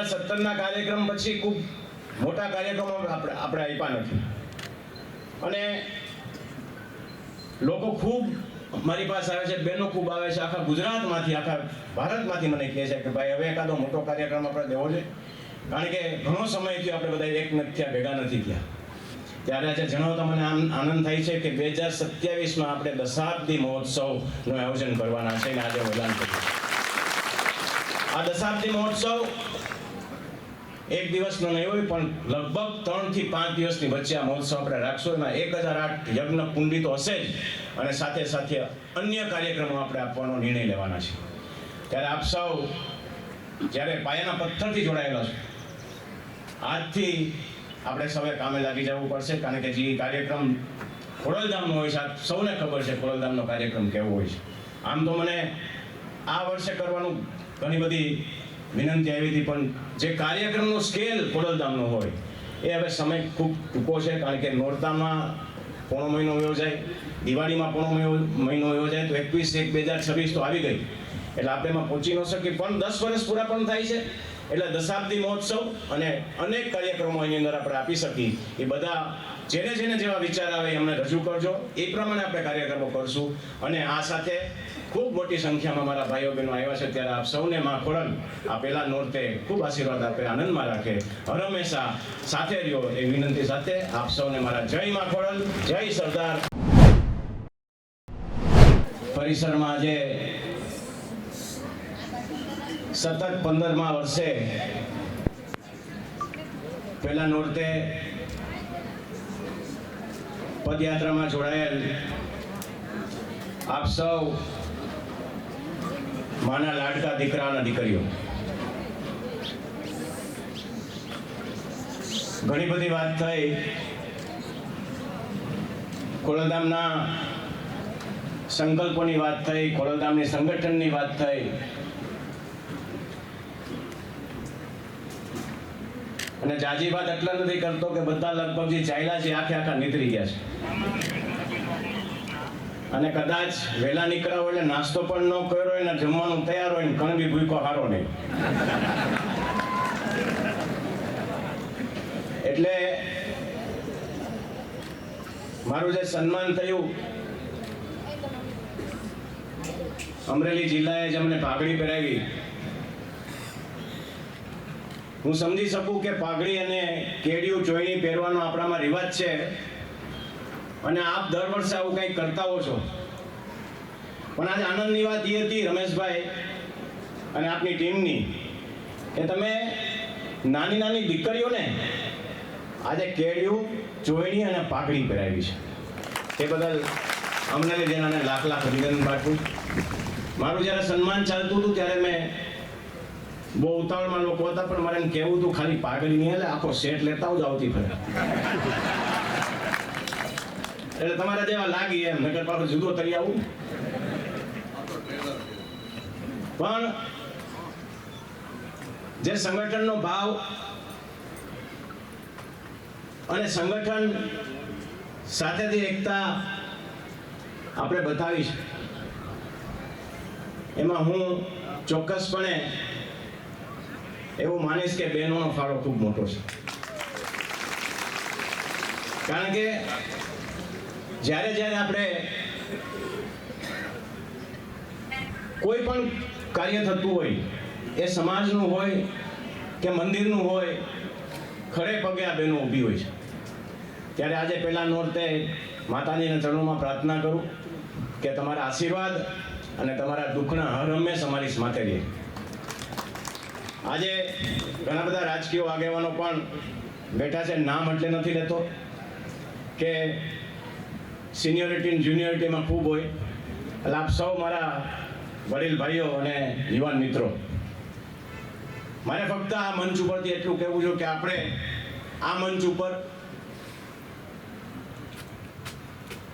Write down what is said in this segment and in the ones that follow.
2017ના કાર્યક્રમ પછી ખૂબ મોટા કાર્યક્રમો આપણે આપ્યા નથી અને લોકો ખૂબ મારી પાસે આવે છે, બહેનો ખૂબ આવે છે, આખા ગુજરાતમાંથી આખા ભારતમાંથી મને કહે છે કે ભાઈ હવે એકાદો મોટો કાર્યક્રમ આપણે દેવો છે, કારણ કે ઘણો સમયથી આપણે બધા એક નથી ભેગા નથી થયા. ત્યારે આજે જણાવતા મને આનંદ થાય છે કે 2027માં આપણે દશાબ્દી મહોત્સવનું આયોજન કરવાના છે અને આજે એલાન કર્યું. આ દશાબ્દી મહોત્સવ એક દિવસનો નહીં હોય પણ લગભગ 3 થી 5 દિવસની વચ્ચે આ મહોત્સવ આપણે રાખશું. એમાં 1008 યજ્ઞ કુંડી તો હશે જ અને સાથે સાથે અન્ય કાર્યક્રમો આપણે આપવાનો નિર્ણય લેવાના છે. ત્યારે આપ સૌ જ્યારે પાયાના પથ્થરથી જોડાયેલા છો, આજથી આપણે સૌએ કામે લાગી જવું પડશે, કારણ કે જે કાર્યક્રમ ખોડલધામનો હોય છે, આપ સૌને ખબર છે ખોડલધામનો કાર્યક્રમ કેવો હોય છે. આમ તો મને આ વર્ષે કરવાનું ઘણી બધી વિનંતી આવી હતી, પણ જે કાર્યક્રમનો સ્કેલ ખોડલધામનો હોય એ હવે સમય ખૂબ ટૂંકો છે, કારણ કે નોરતામાં પોણો મહિનો વયો જાય, દિવાળીમાં પોણો મહિનો વયો જાય, તો 21/1/2026 તો આવી ગઈ, એટલે આપણે એમાં પહોંચી ન શકીએ. પણ 10 વર્ષ પૂરા પણ થાય છે, એટલે દશાબ્દી મહોત્સવ અને અનેક કાર્યક્રમો એની અંદર આપણે આપી શકીએ. એ બધા જેને જેવા વિચાર આવે એમને રજૂ કરજો, એ પ્રમાણે આપણે કાર્યક્રમો કરશું. અને આ સાથે ખૂબ મોટી સંખ્યામાં મારા ભાઈઓ બહેનો આવ્યા છે, ત્યારે આપ સૌને માં ખોડલ આ પહેલા નોરતે ખૂબ આશીર્વાદ આપે, આનંદમાં રાખે, હર હંમેશા સાથે રહ્યો એ વિનંતી સાથે આપ સૌને મારા જય માં ખોડલ, જય સરદાર. પરિસરમાં આજે સતત 15મા વર્ષે પહેલા નોરતે પદયાત્રામાં જોડાયેલ આપ સૌ માના લાડકા દીકરા અને દીકરીઓ, ઘણી બધી વાત થઈ, ખોડલધામના સંકલ્પોની વાત થઈ, ખોડલધામની સંગઠનની વાત થઈ, અને જાજી વાત એટલા નથી કરતો કે બધા લગભગ જે ચાલ્યા છે આખા નીકળી ગયા છે, અને કદાચ વહેલા નીકળ્યા હોય એટલે નાસ્તો પણ ન કર્યો હોય ને જમવાનું તૈયાર હોય ને કણ બી ભૂકો હારો નહીં. એટલે મારું જે સન્માન થયું, અમરેલી જિલ્લાએ જે અમને પાઘડી પહેરાવી, હું સમજી શકું કે પાઘડી અને કેડિયું ચોયણી પહેરવાનો આપણામાં રિવાજ છે, અને આપ દર વર્ષે આવું કંઈક કરતા હો છો. પણ આજે આનંદની વાત એ હતી રમેશભાઈ અને આપની ટીમની, કે તમે નાની નાની દીકરીઓને આજે કેડિયું ચોયણી અને પાઘડી પહેરાવી છે. તે બદલ અમને જેનાને લાખ લાખ અભિનંદન પાઠવું. મારું જ્યારે સન્માન ચાલતું હતું ત્યારે મેં બહુ ઉતાવળમાં લોકો હતા, પણ મારે એમ કહેવું હતું ખાલી પાઘડી નહીં, એટલે આખો સેટ લેતા જ આવતી ફરે, એટલે તમારા જેવા લાગી એમ નગર પાછો જુદો તરી આવું. પણ જે સંગઠનનો ભાવ અને સંગઠન સાથેથી એકતા આપણે બતાવી છે, એમાં હું ચોક્કસપણે એવું માનીશ કે બહેનોનો ફાળો ખૂબ મોટો છે. કારણ કે જ્યારે આપણે કોઈ પણ કાર્ય થતું હોય, એ સમાજનું હોય કે મંદિરનું હોય, ખડે પગે આ બહેનો ઊભી હોય છે. ત્યારે આજે પહેલા નોરતે માતાજીના ચરણોમાં પ્રાર્થના કરું કે તમારા આશીર્વાદ અને તમારા દુઃખના હર હંમેશ અમારી માથે રહે. આજે ઘણા બધા રાજકીય આગેવાનો પણ બેઠા છે, નામ એટલે નથી લેતો કે સિનિયોરિટી અને જુનિયોરિટીમાં ખૂબ હોય, એટલે આપ સૌ મારા વડીલ ભાઈઓ અને યુવાન મિત્રો, મારે ફક્ત આ મંચ ઉપરથી એટલું કહેવું છે કે આપણે આ મંચ ઉપર,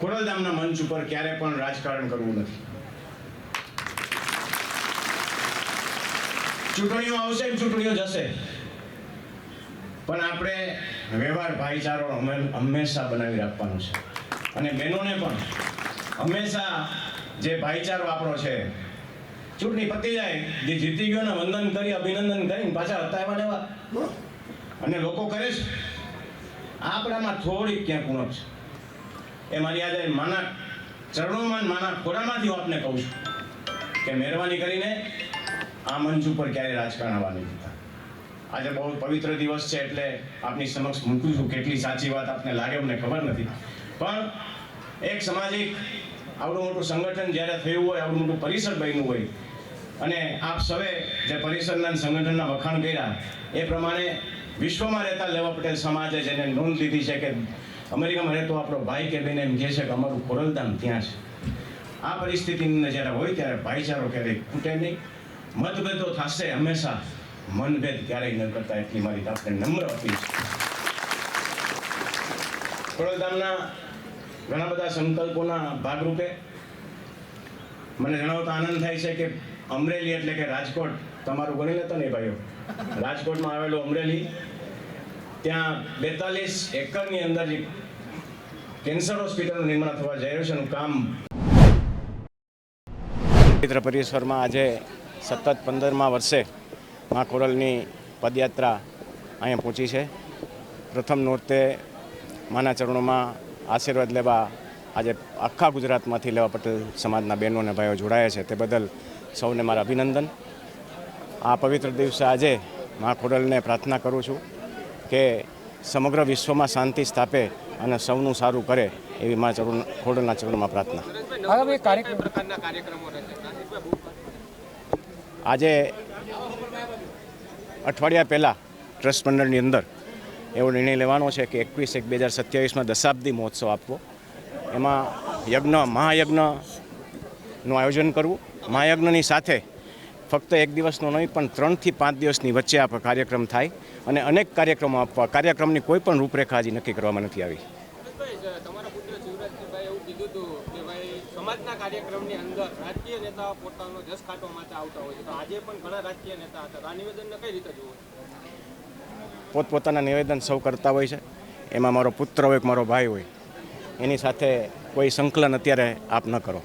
ખોડલધામના મંચ ઉપર ક્યારે પણ રાજકારણ કરવું નથી. ચૂંટણીઓ આવશે, ચૂંટણીઓ જશે, પણ આપણે વ્યવહાર ભાઈચારો હંમેશા બનાવી રાખવાનો છે. અને બહેનોને પણ હંમેશા જે ભાઈચારો આપણો છે, ચૂંટણી પતી જાય, જે જીતી ગયો ને વંદન કરી અભિનંદન કરીને પાછા હતા એવા ને એવા. અને લોકો કરે છે. આપણામાં થોડીક ક્યાંક ઉણપ છે. એ મારી આજે માના ચરણોમાં માના ખોરામાંથી હું આપને કહું છું કે મહેરબાની કરીને આ મંચ ઉપર ક્યારે રાજકારણ આવવા નહીં દેતા. આજે બહુ પવિત્ર દિવસ છે એટલે આપની સમક્ષ મૂકું છું. કેટલી સાચી વાત આપને લાગે મને ખબર નથી, પણ એક સામાજિક આવડું મોટું સંગઠન જ્યારે થયું હોય, આવડું મોટું પરિસર બન્યું હોય, અને આપ સૌએ જે પરિસરના સંગઠનના વખાણ કર્યા એ પ્રમાણે વિશ્વમાં રહેતા લેવા પટેલ સમાજે જેને નોંધ લીધી છે કે અમેરિકામાં રહેતો આપણો ભાઈ કે બેન એમ કહે છે કે અમારું ખોરલધામ ત્યાં છે. આ પરિસ્થિતિને જ્યારે હોય ત્યારે ભાઈચારો ક્યારેય ખૂટે નહીં. મતભેદો થશે હંમેશા, મનભેદ ક્યારેય ન કરતા, એટલી મારી આપણે નમ્ર અપીલ છે. ખોરલધામના ઘણા બધા સંકલ્પોના ભાગરૂપે મને જણાવતા આનંદ થાય છે કે અમરેલી એટલે કે રાજકોટ તમારું ગણી લેતો ને ભાઈઓ, રાજકોટમાં આવેલું અમરેલી, ત્યાં 42 એકરની અંદર કેન્સર હોસ્પિટલનું નિર્માણ થવા જઈ રહ્યું છે. એનું કામ પવિત્ર પરિસરમાં આજે સતત 15મા વર્ષે મા ખોરલની પદયાત્રા અહીંયા પહોંચી છે. પ્રથમ નોરતે માના ચરણોમાં આશીર્વાદ લેવા આજે આખા ગુજરાતમાંથી લેવા પટેલ સમાજના બહેનો અને ભાઈઓ જોડાયા છે. તે બદલ સૌને મારા અભિનંદન. આ પવિત્ર દિવસે આજે મા ખોરલને પ્રાર્થના કરું છું કે સમગ્ર વિશ્વમાં શાંતિ સ્થાપે અને સૌનું સારું કરે, એવી મા ખોરલના ચરણોમાં પ્રાર્થના. આજે અઠવાડિયા પહેલાં ટ્રસ્ટ મંડળની અંદર એવો નિર્ણય લેવાનો છે કે 21/1/2027માં દશાબ્દી મહોત્સવ આપવો. એમાં મહાયજ્ઞનું આયોજન કરવું. મહાયજ્ઞની સાથે ફક્ત એક દિવસનો નહીં પણ 3 થી 5 દિવસની વચ્ચે આ કાર્યક્રમ થાય અને અનેક કાર્યક્રમો આપવા. કાર્યક્રમની કોઈ પણ રૂપરેખા હજી નક્કી કરવામાં નથી આવી. તમારા પુત્ર શિવરાજસિંહભાઈ એવું કીધું હતું કે ભાઈ સમાજના કાર્યક્રમની અંદર રાજકીય નેતાઓ પોતાનો જસ કાઢવા માટે આવતા હોય છે, તો આજે પણ ઘણા રાજકીય નેતા હતા. આ નિવેદનને કઈ રીતે જુઓ? પોતપોતાના નિવેદન સૌ કરતા હોય છે. એમાં મારો પુત્ર હોય કે મારો ભાઈ હોય, એની સાથે કોઈ સંકલન અત્યારે આપ ન કરો.